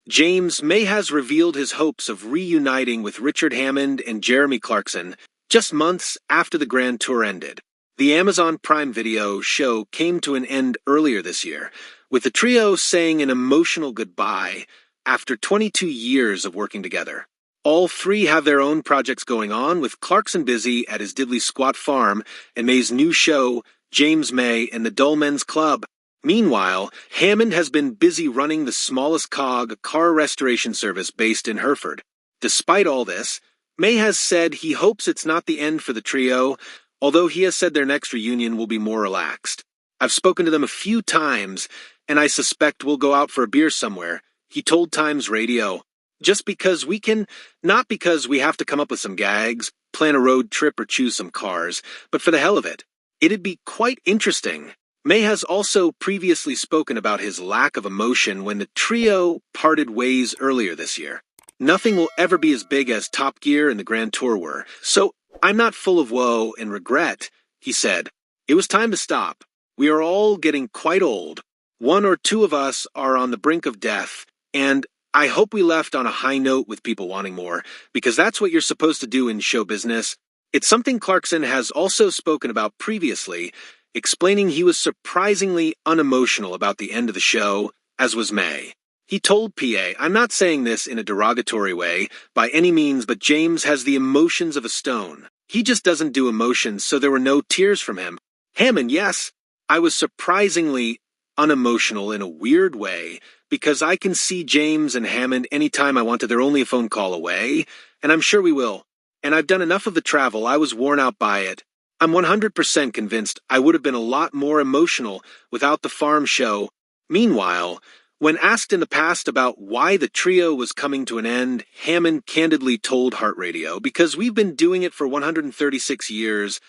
James May has revealed his hopes of reuniting with Richard Hammond and Jeremy Clarkson just months after the Grand Tour ended. The Amazon Prime Video show came to an end earlier this year, with the trio saying an emotional goodbye after 22 years of working together. All three have their own projects going on, with Clarkson busy at his diddly squat farm and May's new show, James May and the Dull Men's Club. Meanwhile, Hammond has been busy running the smallest cog car restoration service based in Hereford. Despite all this, May has said he hopes it's not the end for the trio, although he has said their next reunion will be more relaxed. I've spoken to them a few times, and I suspect we'll go out for a beer somewhere, he told Times Radio. Just because we can, not because we have to come up with some gags, plan a road trip or choose some cars, but for the hell of it. It'd be quite interesting. May has also previously spoken about his lack of emotion when the trio parted ways earlier this year. Nothing will ever be as big as Top Gear and the Grand Tour were, so I'm not full of woe and regret, he said. It was time to stop. We are all getting quite old. One or two of us are on the brink of death, and I hope we left on a high note with people wanting more, because that's what you're supposed to do in show business. It's something Clarkson has also spoken about previously, explaining he was surprisingly unemotional about the end of the show, as was May. He told PA, "I'm not saying this in a derogatory way, by any means, but James has the emotions of a stone. He just doesn't do emotions, so there were no tears from him. Hammond, yes, I was surprisingly unemotional in a weird way, because I can see James and Hammond anytime I wanted. They're only a phone call away, and I'm sure we will. And I've done enough of the travel, I was worn out by it. I'm 100% convinced I would have been a lot more emotional without the farm show." Meanwhile, when asked in the past about why the trio was coming to an end, Hammond candidly told Heart Radio, "Because we've been doing it for 136 years,